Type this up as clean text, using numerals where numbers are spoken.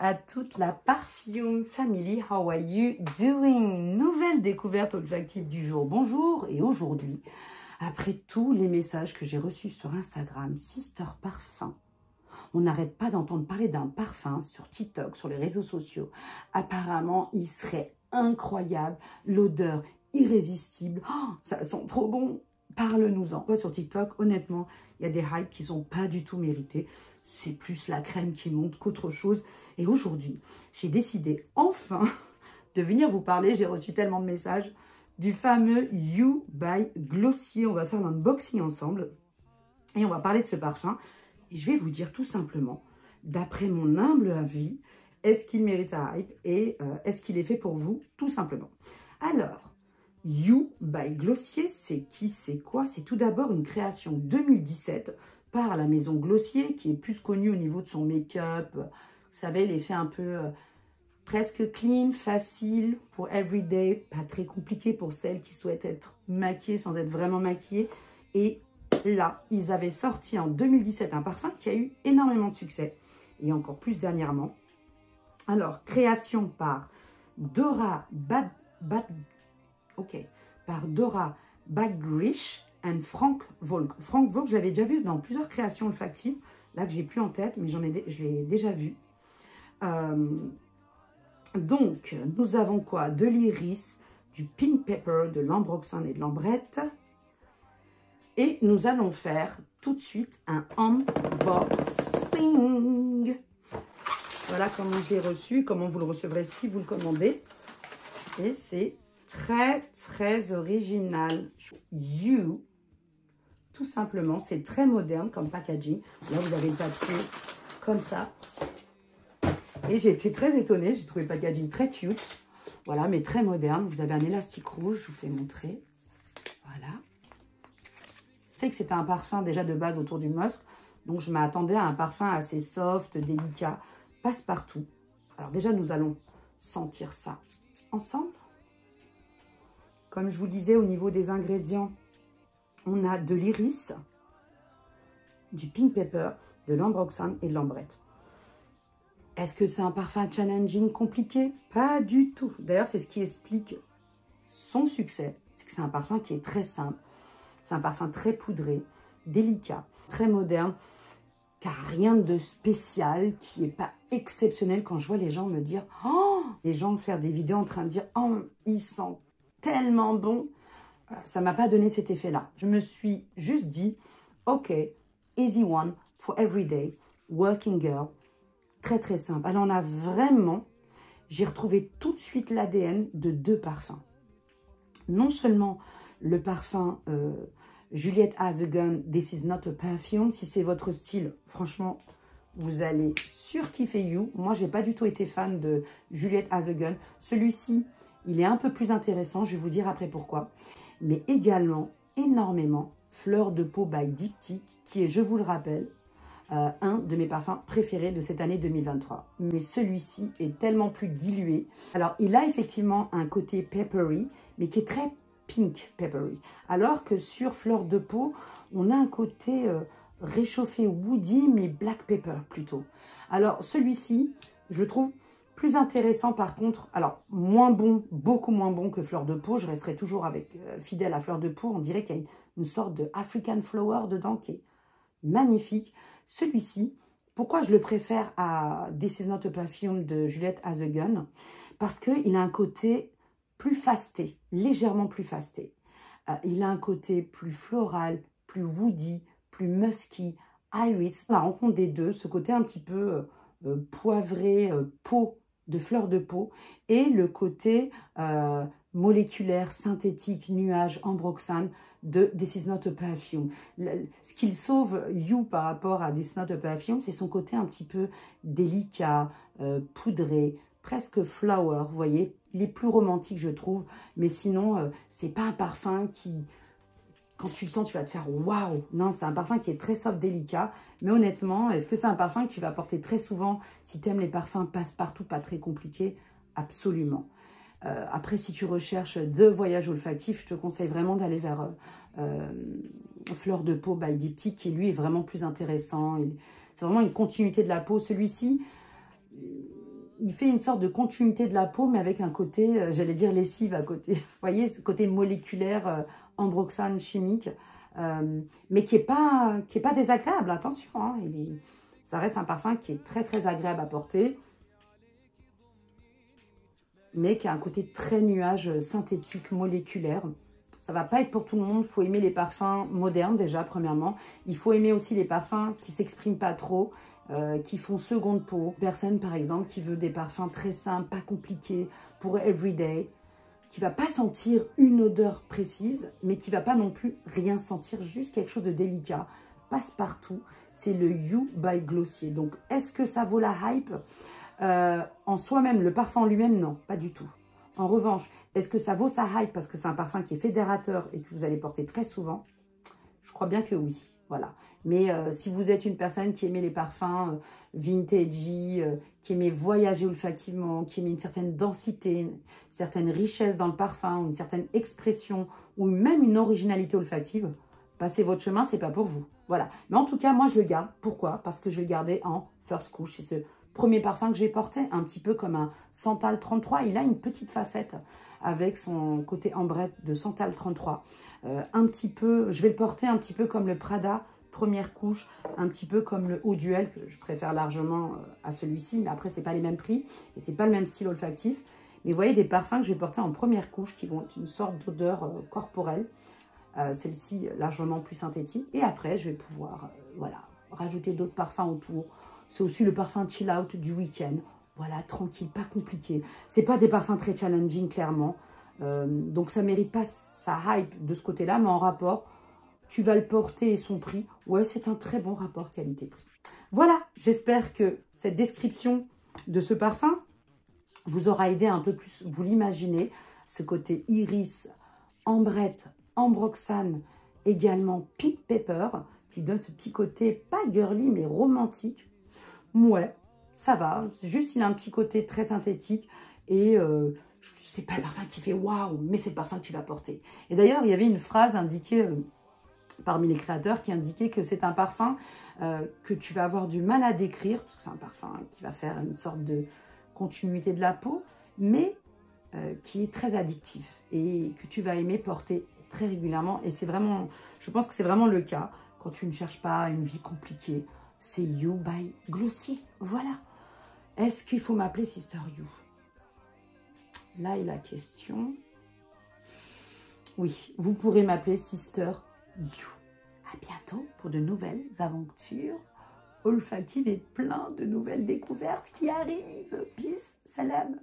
à toute la Parfum Family. How are you doing? Nouvelle découverte olfactive du jour. Bonjour. Et aujourd'hui, après tous les messages que j'ai reçus sur Instagram, Sister Parfum, on n'arrête pas d'entendre parler d'un parfum sur TikTok, sur les réseaux sociaux. Apparemment, il serait incroyable, l'odeur irrésistible. Oh, ça sent trop bon. Parle-nous-en. Sur TikTok, honnêtement, il y a des hypes qui sont pas du tout mérités. C'est plus la crème qui monte qu'autre chose. Et aujourd'hui, j'ai décidé enfin de venir vous parler. J'ai reçu tellement de messages du fameux You by Glossier. On va faire l'unboxing ensemble et on va parler de ce parfum. Et je vais vous dire tout simplement, d'après mon humble avis, est-ce qu'il mérite un hype et est-ce qu'il est fait pour vous, tout simplement. Alors, You by Glossier, c'est qui, c'est quoi? C'est tout d'abord une création 2017 par la maison Glossier, qui est plus connue au niveau de son make-up. Vous savez, l'effet un peu presque clean, facile pour everyday, pas très compliqué pour celles qui souhaitent être maquillées sans être vraiment maquillées. Et là, ils avaient sorti en 2017 un parfum qui a eu énormément de succès, et encore plus dernièrement. Alors, création par Dora Bagrish et Frank Volk. Frank Volk, je l'avais déjà vu dans plusieurs créations olfactives, là que j'ai plus en tête, mais je l'ai déjà vu. Donc, nous avons quoi? De l'iris, du pink pepper, de l'ambroxan et de l'ambrette. Et nous allons faire tout de suite un unboxing. Voilà comment je l'ai reçu, comment vous le recevrez si vous le commandez. Et c'est très, très original. You, tout simplement, c'est très moderne comme packaging. Là, vous avez le papier comme ça. Et j'ai été très étonnée, j'ai trouvé le packaging très cute. Voilà, mais très moderne. Vous avez un élastique rouge, je vous fais montrer. Voilà. Je sais que c'était un parfum déjà de base autour du musk. Donc, je m'attendais à un parfum assez soft, délicat, passe-partout. Alors déjà, nous allons sentir ça ensemble. Comme je vous disais, au niveau des ingrédients, on a de l'iris, du pink pepper, de l'ambroxan et de l'ambrette. Est-ce que c'est un parfum challenging, compliqué? Pas du tout. D'ailleurs, c'est ce qui explique son succès. C'est que c'est un parfum qui est très simple. C'est un parfum très poudré, délicat, très moderne, qui n'a rien de spécial, qui n'est pas exceptionnel. Quand je vois les gens me dire, oh, les gens faire des vidéos en train de dire, oh, il sent tellement bon, ça ne m'a pas donné cet effet-là. Je me suis juste dit, ok, easy one for everyday, working girl, très très simple. Alors on a vraiment, j'ai retrouvé tout de suite l'ADN de deux parfums. Non seulement le parfum Juliette Has a Gun, This Is Not a Perfume, si c'est votre style, franchement, vous allez surkiffer You. Moi, j'ai pas du tout été fan de Juliette Has a Gun. Celui-ci, il est un peu plus intéressant, je vais vous dire après pourquoi. Mais également, énormément, Fleur de Peau by Diptyque, qui est, je vous le rappelle, un de mes parfums préférés de cette année 2023. Mais celui-ci est tellement plus dilué. Alors, il a effectivement un côté peppery, mais qui est très pink peppery. Alors que sur Fleur de Peau, on a un côté réchauffé woody, mais black pepper plutôt. Alors, celui-ci, je le trouve plus intéressant par contre, alors moins bon, beaucoup moins bon que Fleur de Peau. Je resterai toujours avec fidèle à Fleur de Peau. On dirait qu'il y a une sorte de African Flower dedans qui est magnifique. Celui-ci, pourquoi je le préfère à This Is Not a Perfume de Juliette Has a Gun? Parce qu'il a un côté plus fasté, légèrement plus fasté. Il a un côté plus floral, plus woody, plus musky, iris. La rencontre des deux, ce côté un petit peu poivré, peau de Fleur de Peau, et le côté moléculaire, synthétique, nuage, ambroxan de This Is Not a Perfume. Ce qu'il sauve You par rapport à This Is Not a Perfume, c'est son côté un petit peu délicat, poudré, presque flower, vous voyez. Il est plus romantique, je trouve, mais sinon, c'est pas un parfum qui, quand tu le sens, tu vas te faire waouh. Non, c'est un parfum qui est très soft, délicat. Mais honnêtement, est-ce que c'est un parfum que tu vas porter très souvent si tu aimes les parfums passe-partout, pas très compliqués? Absolument. Après, si tu recherches The Voyage olfactif, je te conseille vraiment d'aller vers Fleur de Peau by Diptyque, qui lui est vraiment plus intéressant. C'est vraiment une continuité de la peau. Celui-ci, il fait une sorte de continuité de la peau, mais avec un côté, j'allais dire lessive à côté. Vous voyez, ce côté moléculaire, ambroxane chimique, mais qui est pas désagréable, attention. Hein, ça reste un parfum qui est très, très agréable à porter, mais qui a un côté très nuage synthétique, moléculaire. Ça ne va pas être pour tout le monde. Il faut aimer les parfums modernes déjà, premièrement. Il faut aimer aussi les parfums qui ne s'expriment pas trop, qui font seconde peau. Personne, par exemple, qui veut des parfums très simples, pas compliqués, pour everyday, qui ne va pas sentir une odeur précise, mais qui ne va pas non plus rien sentir, juste quelque chose de délicat, passe-partout. C'est le You by Glossier. Donc, est-ce que ça vaut la hype? En soi-même, le parfum en lui-même, non, pas du tout. En revanche, est-ce que ça vaut sa hype parce que c'est un parfum qui est fédérateur et que vous allez porter très souvent? Je crois bien que oui, voilà. Mais si vous êtes une personne qui aimait les parfums vintage, qui aimait voyager olfactivement, qui aimait une certaine densité, une certaine richesse dans le parfum, une certaine expression ou même une originalité olfactive, passez votre chemin, c'est pas pour vous. Voilà. Mais en tout cas, moi, je le garde. Pourquoi? Parce que je vais le garder en first couche. C'est ce premier parfum que j'ai porté, un petit peu comme un Santal 33. Il a une petite facette avec son côté ambrette de Santal 33. Un petit peu, je vais le porter un petit peu comme le Prada, première couche, un petit peu comme le Eau Duel, que je préfère largement à celui-ci, mais après, c'est pas les mêmes prix et c'est pas le même style olfactif. Mais vous voyez, des parfums que je vais porter en première couche qui vont être une sorte d'odeur corporelle. Celle-ci largement plus synthétique. Et après, je vais pouvoir voilà, rajouter d'autres parfums autour. C'est aussi le parfum chill out du week-end. Voilà, tranquille, pas compliqué. C'est pas des parfums très challenging, clairement. Donc, ça mérite pas sa hype de ce côté-là, mais en rapport, tu vas le porter et son prix. Ouais, c'est un très bon rapport qualité-prix. Voilà, j'espère que cette description de ce parfum vous aura aidé un peu plus, vous l'imaginez, ce côté iris, ambrette, ambroxane, également pink pepper, qui donne ce petit côté pas girly, mais romantique. Ouais, ça va. Juste, il a un petit côté très synthétique et c'est pas le parfum qui fait waouh, mais c'est le parfum que tu vas porter. Et d'ailleurs, il y avait une phrase indiquée parmi les créateurs qui indiquait que c'est un parfum que tu vas avoir du mal à décrire, parce que c'est un parfum qui va faire une sorte de continuité de la peau, mais qui est très addictif et que tu vas aimer porter très régulièrement. Et c'est vraiment, je pense que c'est vraiment le cas quand tu ne cherches pas une vie compliquée. C'est You by Glossier. Voilà. Est-ce qu'il faut m'appeler Sister You? Là est la question. Oui, vous pourrez m'appeler Sister You. À bientôt pour de nouvelles aventures olfactives et plein de nouvelles découvertes qui arrivent. Peace, salam.